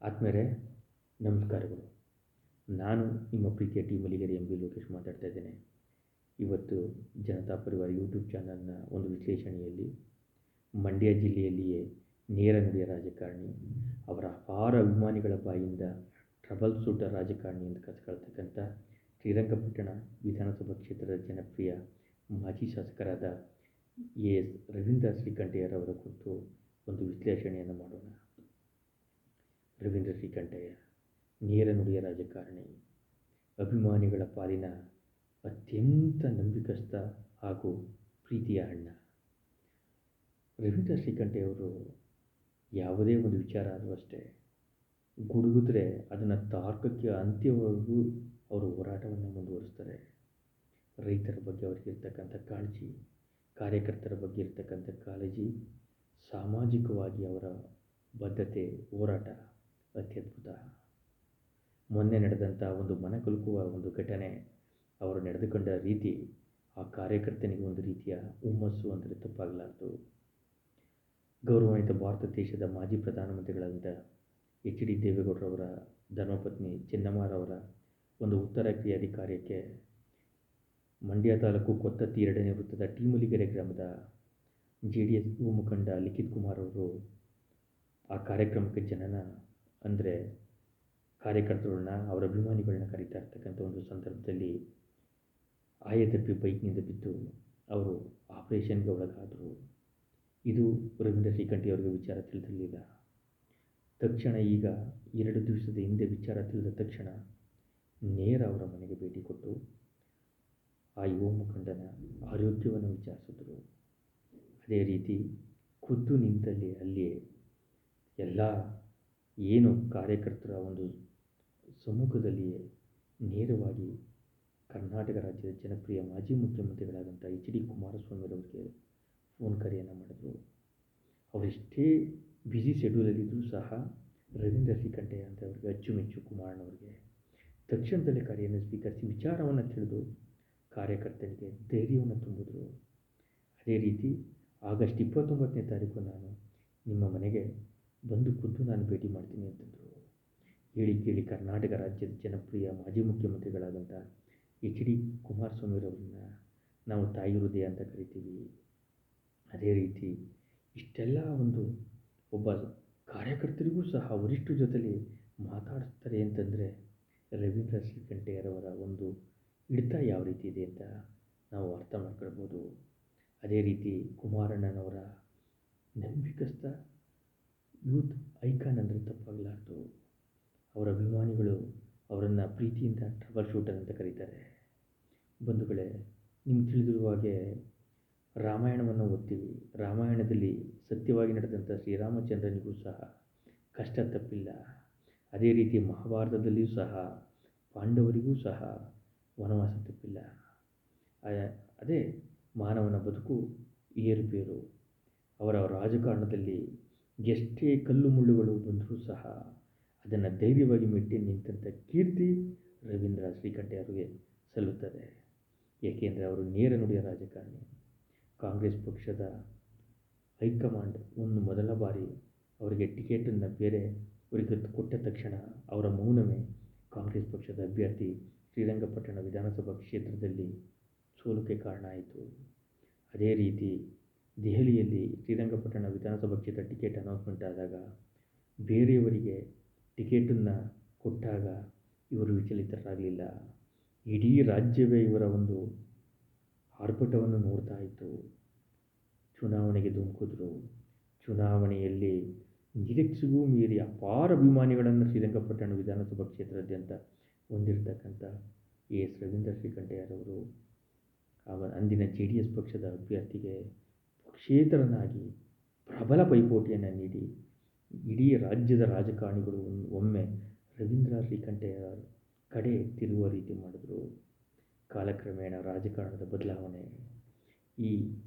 ಆತ್ಮೀಯರೇ, ನಮಸ್ಕಾರಗಳು. ನಾನು ನಿಮ್ಮ ಪ್ರೀತಿಯ ಮಲಿಗೆರೆ ಎಂ ಬಿ ಲೋಕೇಶ್ ಮಾತಾಡ್ತಾ ಇದ್ದೇನೆ. ಇವತ್ತು ಜನತಾ ಪರಿವಾರ ಯೂಟ್ಯೂಬ್ ಚಾನಲ್ನ ಒಂದು ವಿಶ್ಲೇಷಣೆಯಲ್ಲಿ ಮಂಡ್ಯ ಜಿಲ್ಲೆಯಲ್ಲಿಯೇ ನೇರ ನುಡಿಯ ರಾಜಕಾರಣಿ, ಅವರ ಅಪಾರ ಅಭಿಮಾನಿಗಳ ಬಾಯಿಂದ ಟ್ರಬಲ್ ಶೂಟರ್ ರಾಜಕಾರಣಿ ಎಂದು ಕರೆಸಿಕೊಳ್ತಕ್ಕಂಥ ಶ್ರೀರಂಗಪಟ್ಟಣ ವಿಧಾನಸಭಾ ಕ್ಷೇತ್ರದ ಜನಪ್ರಿಯ ಮಾಜಿ ಶಾಸಕರಾದ ಎಸ್ ರವೀಂದ್ರ ಶ್ರೀಕಂಠಯ್ಯರವರ ಕುರಿತು ಒಂದು ವಿಶ್ಲೇಷಣೆಯನ್ನು ಮಾಡೋಣ. ರವೀಂದ್ರ ಶ್ರೀಕಂಠಯ್ಯ ನೇರ ನುಡಿಯ ರಾಜಕಾರಣಿ, ಅಭಿಮಾನಿಗಳ ಪಾಲಿನ ಅತ್ಯಂತ ನಂಬಿಕಸ್ಥ ಹಾಗೂ ಪ್ರೀತಿಯ ಅಣ್ಣ. ರವೀಂದ್ರ ಶ್ರೀಕಂಠಯ್ಯವರು ಯಾವುದೇ ಒಂದು ವಿಚಾರ ಆದರೂ ಅಷ್ಟೇ, ಗುಡುಗಿದ್ರೆ ಅದನ್ನು ತಾರ್ಕಕ್ಕೆ ಅಂತ್ಯವರೆಗೂ ಅವರು ಹೋರಾಟವನ್ನು ಮುಂದುವರಿಸ್ತಾರೆ. ರೈತರ ಬಗ್ಗೆ ಅವರಿಗಿರ್ತಕ್ಕಂಥ ಕಾಳಜಿ, ಕಾರ್ಯಕರ್ತರ ಬಗ್ಗೆ ಇರ್ತಕ್ಕಂಥ ಕಾಳಜಿ, ಸಾಮಾಜಿಕವಾಗಿ ಅವರ ಬದ್ಧತೆ, ಹೋರಾಟ ಅತ್ಯದ್ಭುತ. ಮೊನ್ನೆ ನಡೆದಂಥ ಒಂದು ಮನಕಲುಕುವ ಒಂದು ಘಟನೆ, ಅವರು ನಡೆದುಕೊಂಡ ರೀತಿ ಆ ಕಾರ್ಯಕರ್ತನಿಗೆ ಒಂದು ರೀತಿಯ ಹುಮ್ಮಸ್ಸು ಅಂದರೆ ತಪ್ಪಾಗಲಾರದು. ಗೌರವಾನ್ವಿತ ಭಾರತ ದೇಶದ ಮಾಜಿ ಪ್ರಧಾನಮಂತ್ರಿಗಳಾದಂಥ ಎಚ್ ಡಿ ದೇವೇಗೌಡರವರ ಧರ್ಮಪತ್ನಿ ಚೆನ್ನಮ್ಮರವರ ಒಂದು ಉತ್ತರ ಕ್ರಿಯಾದಿ ಕಾರ್ಯಕ್ಕೆ ಮಂಡ್ಯ ತಾಲೂಕು ಕೊತ್ತತ್ತಿ 2ನೇ ವೃತ್ತದ ಮಲಿಗೆರೆ ಗ್ರಾಮದ JDS ಯುವ ಮುಖಂಡ ಲಿಖಿತ್ ಕುಮಾರ್ ಅವರು ಆ ಕಾರ್ಯಕ್ರಮಕ್ಕೆ ಜನನ ಅಂದರೆ ಕಾರ್ಯಕರ್ತರನ್ನ, ಅವರ ಅಭಿಮಾನಿಗಳನ್ನ ಕರೀತಾ ಇರ್ತಕ್ಕಂಥ ಒಂದು ಸಂದರ್ಭದಲ್ಲಿ ಆಯತಪ್ಪಿ ಬೈಕ್ನಿಂದ ಬಿದ್ದು ಅವರು ಆಪರೇಷನ್ಗೆ ಒಳಗಾದರು. ಇದು ರವೀಂದ್ರ ಶ್ರೀಕಂಠಯ್ಯವರಿಗೆ ವಿಚಾರ ತಿಳಿದಿರಲಿಲ್ಲ. ತಕ್ಷಣ ಈಗ 2 ದಿವಸದ ಹಿಂದೆ ವಿಚಾರ ತಿಳಿದ ತಕ್ಷಣ ನೇರ ಅವರ ಮನೆಗೆ ಭೇಟಿ ಕೊಟ್ಟು ಆ ಯುವ ಮುಖಂಡನ ಆರೋಗ್ಯವನ್ನು ವಿಚಾರಿಸಿದ್ರು. ಅದೇ ರೀತಿ ಖುದ್ದು ನಿಂತಲ್ಲಿ ಅಲ್ಲಿಯೇ ಎಲ್ಲ ಏನು ಕಾರ್ಯಕರ್ತರ ಒಂದು ಸಮ್ಮುಖದಲ್ಲಿಯೇ ನೇರವಾಗಿ ಕರ್ನಾಟಕ ರಾಜ್ಯದ ಜನಪ್ರಿಯ ಮಾಜಿ ಮುಖ್ಯಮಂತ್ರಿಗಳಾದಂಥ HD ಕುಮಾರಸ್ವಾಮಿರವರಿಗೆ ಫೋನ್ ಕರೆಯನ್ನು ಮಾಡಿದ್ರು. ಅವರೆಷ್ಟೇ ಬ್ಯುಸಿ ಶೆಡ್ಯೂಲಲ್ಲಿದ್ದರೂ ಸಹ ರವೀಂದ್ರ ಶ್ರೀಕಂಠಯ್ಯ ಅಂತ ಅವರಿಗೆ ಅಚ್ಚುಮೆಚ್ಚು ಕುಮಾರಣ್ಣವ್ರಿಗೆ ತಕ್ಷಣದಲ್ಲೇ ಕರೆಯನ್ನು ಸ್ವೀಕರಿಸಿ ವಿಚಾರವನ್ನು ತಿಳಿದು ಕಾರ್ಯಕರ್ತನಿಗೆ ಧೈರ್ಯವನ್ನು ತುಂಬಿದ್ರು. ಅದೇ ರೀತಿ ಆಗಸ್ಟ್ 29ನೇ ತಾರೀಕು ನಾನು ನಿಮ್ಮ ಮನೆಗೆ ಬಂದು ಖುದ್ದು ನಾನು ಭೇಟಿ ಮಾಡ್ತೀನಿ ಅಂತಂದರು. ಹೇಳಿ ಕೇಳಿ ಕರ್ನಾಟಕ ರಾಜ್ಯದ ಜನಪ್ರಿಯ ಮಾಜಿ ಮುಖ್ಯಮಂತ್ರಿಗಳಾದಂಥ HD ಕುಮಾರಸ್ವಾಮಿರವ್ರನ್ನ ನಾವು ತಾಯಿ ಹೃದಯ ಅಂತ ಕರಿತೀವಿ. ಅದೇ ರೀತಿ ಇಷ್ಟೆಲ್ಲ ಒಂದು ಒಬ್ಬ ಕಾರ್ಯಕರ್ತರಿಗೂ ಸಹ ವರಿಷ್ಠರ ಜೊತೆಲಿ ಮಾತಾಡ್ತಾರೆ ಅಂತಂದರೆ ರವೀಂದ್ರ ಶ್ರೀಕಂಠಯ್ಯರವರ ಒಂದು ಹಿಡಿತ ಯಾವ ರೀತಿ ಇದೆ ಅಂತ ನಾವು ಅರ್ಥ ಮಾಡ್ಕೊಳ್ಬೋದು. ಅದೇ ರೀತಿ ಕುಮಾರಣ್ಣನವರ ನಂಬಿಕಸ್ಥ ಯೂತ್ ಐಕಾನ್ ಅಂದರೆ ತಪ್ಪಾಗಲಾರ್ದು. ಅವರ ಅಭಿಮಾನಿಗಳು ಅವರನ್ನು ಪ್ರೀತಿಯಿಂದ ಟ್ರಬಲ್ ಶೂಟರ್ ಅಂತ ಕರೀತಾರೆ. ಬಂಧುಗಳೇ, ನಿಮ್ಗೆ ತಿಳಿದಿರುವ ಹಾಗೆ ರಾಮಾಯಣವನ್ನು ಓದ್ತೀವಿ. ರಾಮಾಯಣದಲ್ಲಿ ಸತ್ಯವಾಗಿ ನಡೆದಂಥ ಶ್ರೀರಾಮಚಂದ್ರನಿಗೂ ಸಹ ಕಷ್ಟ ತಪ್ಪಿಲ್ಲ. ಅದೇ ರೀತಿ ಮಹಾಭಾರತದಲ್ಲಿಯೂ ಸಹ ಪಾಂಡವರಿಗೂ ಸಹ ವನವಾಸ ತಪ್ಪಿಲ್ಲ. ಅದೇ ಮಾನವನ ಬದುಕು ಏರುಪೇರು. ಅವರ ರಾಜಕಾರಣದಲ್ಲಿ ಎಷ್ಟೇ ಕಲ್ಲು ಮುಳ್ಳುಗಳು ಬಂದರೂ ಸಹ ಅದನ್ನು ಧೈರ್ಯವಾಗಿ ಮೆಟ್ಟಿ ನಿಂತಂಥ ಕೀರ್ತಿ ರವೀಂದ್ರ ಶ್ರೀಕಂಠಯ್ಯರಿಗೆ ಸಲ್ಲುತ್ತದೆ. ಏಕೆಂದರೆ ಅವರು ನೇರ ನುಡಿಯ ರಾಜಕಾರಣಿ. ಕಾಂಗ್ರೆಸ್ ಪಕ್ಷದ ಹೈಕಮಾಂಡ್ ಒಂದು ಮೊದಲ ಬಾರಿ ಅವರಿಗೆ ಟಿಕೆಟನ್ನು ಬೇರೆ ಅವರಿಗೆ ಕೊಟ್ಟ ತಕ್ಷಣ ಅವರ ಮೌನವೇ ಕಾಂಗ್ರೆಸ್ ಪಕ್ಷದ ಅಭ್ಯರ್ಥಿ ಶ್ರೀರಂಗಪಟ್ಟಣ ವಿಧಾನಸಭಾ ಕ್ಷೇತ್ರದಲ್ಲಿ ಸೋಲುಗೆ ಕಾರಣ ಆಯಿತು. ಅದೇ ರೀತಿ ದೆಹಲಿಯಲ್ಲಿ ಶ್ರೀರಂಗಪಟ್ಟಣ ವಿಧಾನಸಭಾ ಕ್ಷೇತ್ರ ಟಿಕೆಟ್ ಅನೌನ್ಸ್ಮೆಂಟ್ ಆದಾಗ ಬೇರೆಯವರಿಗೆ ಟಿಕೆಟನ್ನು ಕೊಟ್ಟಾಗ ಇವರು ವಿಚಲಿತರಾಗಲಿಲ್ಲ. ಇಡೀ ರಾಜ್ಯವೇ ಇವರ ಒಂದು ಆರ್ಭಟವನ್ನು ನೋಡ್ತಾ ಇತ್ತು. ಚುನಾವಣೆಗೆ ಧುಮುಕಿದ್ರು. ಚುನಾವಣೆಯಲ್ಲಿ ನಿರೀಕ್ಷೆಗೂ ಮೀರಿ ಅಪಾರ ಅಭಿಮಾನಿಗಳನ್ನು ಶ್ರೀರಂಗಪಟ್ಟಣ ವಿಧಾನಸಭಾ ಕ್ಷೇತ್ರಾದ್ಯಂತ ಹೊಂದಿರತಕ್ಕಂಥ ಎಸ್ ರವೀಂದ್ರ ಶ್ರೀಕಂಠಯ್ಯರವರು ಅಂದಿನ JDS ಪಕ್ಷದ ಅಭ್ಯರ್ಥಿಗೆ ಪಕ್ಷೇತರನಾಗಿ ಪ್ರಬಲ ಪೈಪೋಟಿಯನ್ನು ನೀಡಿ ಇಡೀ ರಾಜ್ಯದ ರಾಜಕಾರಣಿಗಳು ಒಮ್ಮೆ ರವೀಂದ್ರ ಶ್ರೀಕಂಠಯ್ಯ ಕಡೆ ತಿರುಗುವ ರೀತಿ ಮಾಡಿದ್ರು. ಕಾಲಕ್ರಮೇಣ ರಾಜಕಾರಣದ ಬದಲಾವಣೆ ಈ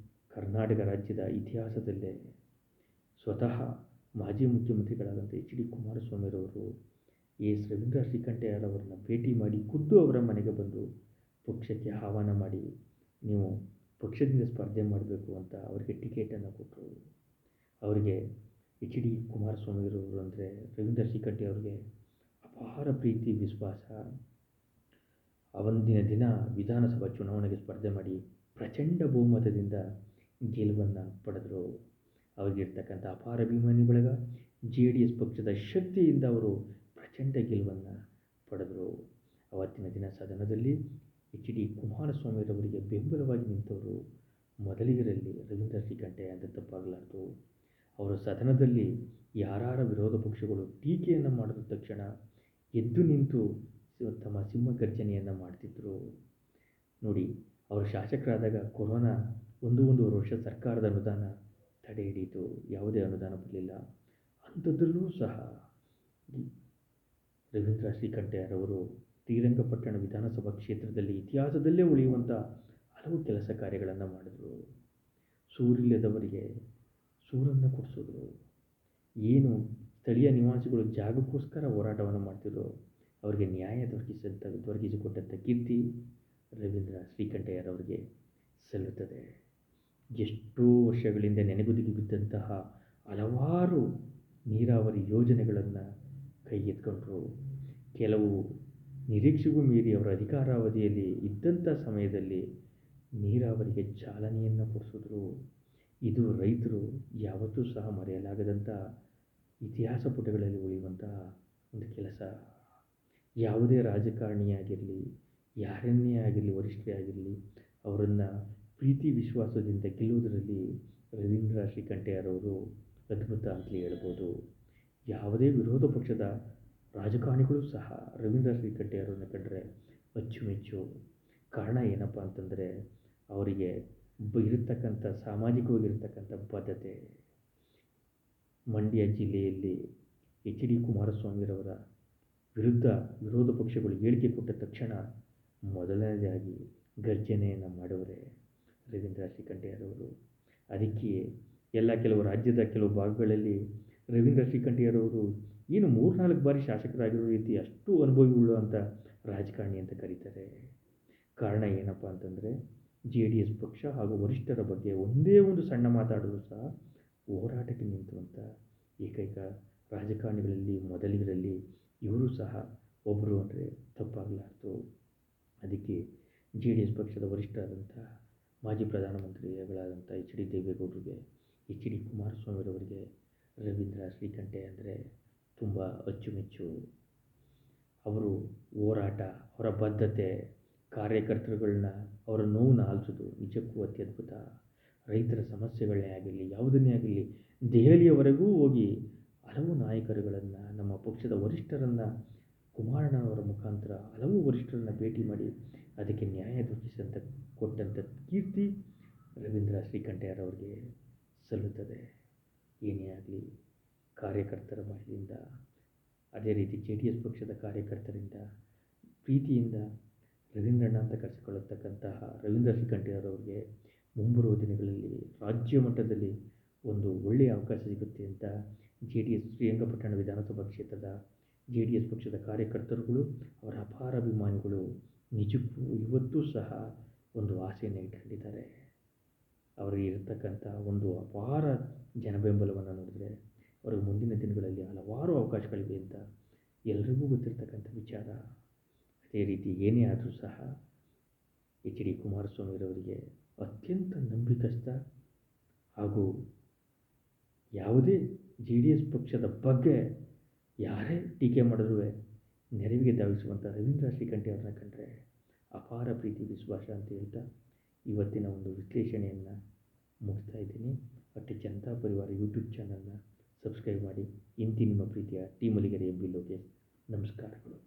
ಕರ್ನಾಟಕ ರಾಜ್ಯದ ಇತಿಹಾಸದಲ್ಲೇ ಸ್ವತಃ ಮಾಜಿ ಮುಖ್ಯಮಂತ್ರಿಗಳಾದಂಥ HD ಕುಮಾರಸ್ವಾಮಿರವರು ಎಸ್ ರವೀಂದ್ರ ಶ್ರೀಕಂಠಯ್ಯರವರನ್ನ ಭೇಟಿ ಮಾಡಿ ಖುದ್ದು ಅವರ ಮನೆಗೆ ಬಂದು ಪಕ್ಷಕ್ಕೆ ಆಹ್ವಾನ ಮಾಡಿ ನೀವು ಪಕ್ಷದಿಂದ ಸ್ಪರ್ಧೆ ಮಾಡಬೇಕು ಅಂತ ಅವರಿಗೆ ಟಿಕೆಟನ್ನು ಕೊಟ್ಟರು. ಅವರಿಗೆ ಎಚ್ ಡಿ ಕುಮಾರಸ್ವಾಮಿಯವರು ಅಂದರೆ ರವೀಂದ್ರ ಶ್ರೀಕಂಠಿ ಅವರಿಗೆ ಅಪಾರ ಪ್ರೀತಿ ವಿಶ್ವಾಸ. ಅವತ್ತಿನ ದಿನ ವಿಧಾನಸಭಾ ಚುನಾವಣೆಗೆ ಸ್ಪರ್ಧೆ ಮಾಡಿ ಪ್ರಚಂಡ ಬಹುಮತದಿಂದ ಗೆಲುವನ್ನು ಪಡೆದರು. ಅವರಿಗಿರ್ತಕ್ಕಂಥ ಅಪಾರ ಅಭಿಮಾನಿ ಬಳಗ, JDS ಪಕ್ಷದ ಶಕ್ತಿಯಿಂದ ಅವರು ಪ್ರಚಂಡ ಗೆಲುವನ್ನು ಪಡೆದರು. ಅವತ್ತಿನ ದಿನ ಸದನದಲ್ಲಿ ಎಚ್ ಡಿ ಕುಮಾರಸ್ವಾಮಿಯವರಿಗೆ ಬೆಂಬಲವಾಗಿ ನಿಂತವರು ಮೊದಲಿಗರಲ್ಲಿ ರವೀಂದ್ರ ಶ್ರೀಕಂಠೆ ಅಂತ ತಪ್ಪಾಗಲಾರದು. ಅವರು ಸದನದಲ್ಲಿ ಯಾರ ವಿರೋಧ ಪಕ್ಷಗಳು ಟೀಕೆಯನ್ನು ಮಾಡಿದ ತಕ್ಷಣ ಎದ್ದು ನಿಂತು ತಮ್ಮ ಸಿಂಹಗರ್ಜನೆಯನ್ನು ಮಾಡ್ತಿದ್ದರು. ನೋಡಿ, ಅವರು ಶಾಸಕರಾದಾಗ ಕೊರೋನಾ ಒಂದೂವರೆ ವರ್ಷ ಸರ್ಕಾರದ ಅನುದಾನ ತಡೆ ಹಿಡಿಯಿತು, ಯಾವುದೇ ಅನುದಾನ ಬರಲಿಲ್ಲ. ಅಂಥದ್ರಲ್ಲೂ ಸಹ ರವೀಂದ್ರ ಶ್ರೀಕಂಠಯ್ಯರವರು ಶ್ರೀರಂಗಪಟ್ಟಣ ವಿಧಾನಸಭಾ ಕ್ಷೇತ್ರದಲ್ಲಿ ಇತಿಹಾಸದಲ್ಲೇ ಉಳಿಯುವಂಥ ಹಲವು ಕೆಲಸ ಕಾರ್ಯಗಳನ್ನು ಮಾಡಿದರು. ಸೂರಿಲ್ಲದವರಿಗೆ ಸೂರನ್ನು ಕೊಡಿಸಿದ್ರು. ಏನು ಸ್ಥಳೀಯ ನಿವಾಸಿಗಳು ಜಾಗಕ್ಕೋಸ್ಕರ ಹೋರಾಟವನ್ನು ಮಾಡ್ತಿದ್ರು, ಅವರಿಗೆ ನ್ಯಾಯ ದೊರಕಿಸಿಕೊಟ್ಟಂಥ ಕೀರ್ತಿ ರವೀಂದ್ರ ಶ್ರೀಕಂಠಯ್ಯರವರಿಗೆ ಸಲ್ಲುತ್ತದೆ. ಎಷ್ಟೋ ವರ್ಷಗಳಿಂದ ನೆನೆಗುದಿಗೆ ಬಿದ್ದಂತಹ ಹಲವಾರು ನೀರಾವರಿ ಯೋಜನೆಗಳನ್ನು ಕೈಗೆತ್ತಿಕೊಂಡರು. ಕೆಲವು ನಿರೀಕ್ಷೆಗೂ ಮೀರಿ ಅವರ ಅಧಿಕಾರಾವಧಿಯಲ್ಲಿ ಇದ್ದಂಥ ಸಮಯದಲ್ಲಿ ನೀರಾವರಿಗೆ ಚಾಲನೆಯನ್ನು ಕೊಡಿಸಿದ್ರು. ಇದು ರೈತರು ಯಾವತ್ತೂ ಸಹ ಮರೆಯಲಾಗದಂಥ ಇತಿಹಾಸ ಪುಟಗಳಲ್ಲಿ ಉಳಿಯುವಂತಹ ಒಂದು ಕೆಲಸ. ಯಾವುದೇ ರಾಜಕಾರಣಿಯಾಗಿರಲಿ, ಯಾರನ್ನೇ ಆಗಿರಲಿ, ವರಿಷ್ಠರೇ ಆಗಿರಲಿ, ಅವರನ್ನು ಪ್ರೀತಿ ವಿಶ್ವಾಸದಿಂದ ಗೆಲ್ಲುವುದರಲ್ಲಿ ರವೀಂದ್ರ ಶ್ರೀಕಂಠಯ್ಯರವರು ಅದ್ಭುತ ಅಂತಲೇ ಹೇಳ್ಬೋದು. ಯಾವುದೇ ವಿರೋಧ ಪಕ್ಷದ ರಾಜಕಾರಣಿಗಳು ಸಹ ರವೀಂದ್ರ ಶ್ರೀಕಂಠಯ್ಯರನ್ನು ಕಂಡರೆ ಅಚ್ಚುಮೆಚ್ಚು. ಕಾರಣ ಏನಪ್ಪ ಅಂತಂದರೆ ಅವರಿಗೆ ಇರತಕ್ಕಂಥ ಸಾಮಾಜಿಕವಾಗಿರ್ತಕ್ಕಂಥ ಬದ್ಧತೆ. ಮಂಡ್ಯ ಜಿಲ್ಲೆಯಲ್ಲಿ ಎಚ್ ಡಿ ಕುಮಾರಸ್ವಾಮಿರವರ ವಿರುದ್ಧ ವಿರೋಧ ಪಕ್ಷಗಳು ಹೇಳಿಕೆ ಕೊಟ್ಟ ತಕ್ಷಣ ಮೊದಲನೇದಾಗಿ ಗರ್ಜನೆಯನ್ನು ಮಾಡುವರೇ ರವೀಂದ್ರ ಶ್ರೀಕಂಠಯ್ಯರವರು. ಅದಕ್ಕೆ ಕೆಲವು ರಾಜ್ಯದ ಕೆಲವು ಭಾಗಗಳಲ್ಲಿ ರವೀಂದ್ರ ಶ್ರೀಕಂಠಯ್ಯರವರು ಏನು 3-4 ಬಾರಿ ಶಾಸಕರಾಗಿರೋ ರೀತಿ ಅಷ್ಟು ಅನುಭವವುಳ್ಳುವಂಥ ರಾಜಕಾರಣಿ ಅಂತ ಕರೀತಾರೆ. ಕಾರಣ ಏನಪ್ಪ ಅಂತಂದರೆ JDS ಪಕ್ಷ ಹಾಗೂ ವರಿಷ್ಠರ ಬಗ್ಗೆ ಒಂದೇ ಒಂದು ಸಣ್ಣ ಮಾತಾಡಲು ಸಹ ಹೋರಾಟಕ್ಕೆ ನಿಂತುವಂಥ ಏಕೈಕ ರಾಜಕಾರಣಿಗಳಲ್ಲಿ ಮೊದಲಿಗರಲ್ಲಿ ಇವರು ಸಹ ಒಬ್ಬರು ಅಂದರೆ ತಪ್ಪಾಗಲಾರದು. ಅದಕ್ಕೆ JDS ಪಕ್ಷದ ವರಿಷ್ಠರಾದಂಥ ಮಾಜಿ ಪ್ರಧಾನಮಂತ್ರಿಗಳಾದಂಥ ಎಚ್ ಡಿ ದೇವೇಗೌಡರಿಗೆ, ಎಚ್ ಡಿ ಕುಮಾರಸ್ವಾಮಿರವರಿಗೆ ರವೀಂದ್ರ ಶ್ರೀಕಂಠಯ್ಯ ಅಂದರೆ ತುಂಬ ಅಚ್ಚುಮೆಚ್ಚು. ಅವರು ಹೋರಾಟ, ಅವರ ಬದ್ಧತೆ, ಕಾರ್ಯಕರ್ತರುಗಳನ್ನ ಅವರ ನೋವನ್ನು ಆಲಿಸೋದು ನಿಜಕ್ಕೂ ಅತ್ಯದ್ಭುತ. ರೈತರ ಸಮಸ್ಯೆಗಳನ್ನೇ ಆಗಿರಲಿ, ಯಾವುದನ್ನೇ ಆಗಿರಲಿ, ದೆಹಲಿಯವರೆಗೂ ಹೋಗಿ ಹಲವು ನಾಯಕರುಗಳನ್ನು, ನಮ್ಮ ಪಕ್ಷದ ವರಿಷ್ಠರನ್ನು, ಕುಮಾರಣ್ಣನವರ ಮುಖಾಂತರ ಹಲವು ವರಿಷ್ಠರನ್ನು ಭೇಟಿ ಮಾಡಿ ಅದಕ್ಕೆ ನ್ಯಾಯ ಕೊಟ್ಟಂಥ ಕೀರ್ತಿ ರವೀಂದ್ರ ಶ್ರೀಕಂಠಯ್ಯರವರಿಗೆ ಸಲ್ಲುತ್ತದೆ. ಏನೇ ಆಗಲಿ, ಕಾರ್ಯಕರ್ತರ ಬಾಯಿಯಿಂದ, ಅದೇ ರೀತಿ JDS ಪಕ್ಷದ ಕಾರ್ಯಕರ್ತರಿಂದ ಪ್ರೀತಿಯಿಂದ ರವೀಂದ್ರಣ್ಣ ಅಂತ ಕರೆಸಿಕೊಳ್ಳತಕ್ಕಂತಹ ರವೀಂದ್ರ ಶ್ರೀಕಂಠಯ್ಯರವರಿಗೆ ಮುಂಬರುವ ದಿನಗಳಲ್ಲಿ ರಾಜ್ಯ ಮಟ್ಟದಲ್ಲಿ ಒಂದು ಒಳ್ಳೆಯ ಅವಕಾಶ ಸಿಗುತ್ತೆ ಅಂತ JDS ಶ್ರೀರಂಗಪಟ್ಟಣ ವಿಧಾನಸಭಾ ಕ್ಷೇತ್ರದ JDS ಪಕ್ಷದ ಕಾರ್ಯಕರ್ತರುಗಳು, ಅವರ ಅಪಾರ ಅಭಿಮಾನಿಗಳು ನಿಜಕ್ಕೂ ಇವತ್ತೂ ಸಹ ಒಂದು ಆಸೆಯನ್ನು ಇಟ್ಕೊಂಡಿದ್ದಾರೆ. ಅವರಿಗೆ ಇರತಕ್ಕಂಥ ಒಂದು ಅಪಾರ ಜನಬೆಂಬಲವನ್ನು ನೋಡಿದರೆ ಅವರಿಗೆ ಮುಂದಿನ ದಿನಗಳಲ್ಲಿ ಹಲವಾರು ಅವಕಾಶಗಳಿವೆ ಅಂತ ಎಲ್ರಿಗೂ ಗೊತ್ತಿರತಕ್ಕಂಥ ವಿಚಾರ. ಅದೇ ರೀತಿ ಏನೇ ಆದರೂ ಸಹ ಎಚ್ ಡಿ ಕುಮಾರಸ್ವಾಮಿರವರಿಗೆ ಅತ್ಯಂತ ನಂಬಿಕಸ್ಥ ಹಾಗೂ ಯಾವುದೇ JDS ಪಕ್ಷದ ಬಗ್ಗೆ ಯಾರೇ ಟೀಕೆ ಮಾಡಿದ್ರೂ ನೆರವಿಗೆ ಧಾವಿಸುವಂಥ ರವೀಂದ್ರ ಶ್ರೀಕಂಠಯ್ಯವ್ರನ್ನ ಕಂಡರೆ ಅಪಾರ ಪ್ರೀತಿ ವಿಶ್ವಾಸ ಅಂತ ಹೇಳ್ತಾ ಇವತ್ತಿನ ಒಂದು ವಿಶ್ಲೇಷಣೆಯನ್ನು ಮುಗಿಸ್ತಾ ಇದ್ದೀನಿ. ಅಟ್ಟೆ ಜನತಾ ಪರಿವಾರ ಯೂಟ್ಯೂಬ್ ಚಾನಲ್ನ ಸಬ್ಸ್ಕ್ರೈಬ್ ಮಾಡಿ. ಇಂತಿ ನಿಮ್ಮ ಪ್ರೀತಿಯ ಟಿ ಮಲ್ಲಿಗೆರೆ MB ಲೋಕೇಶ್. ನಮಸ್ಕಾರಗಳು.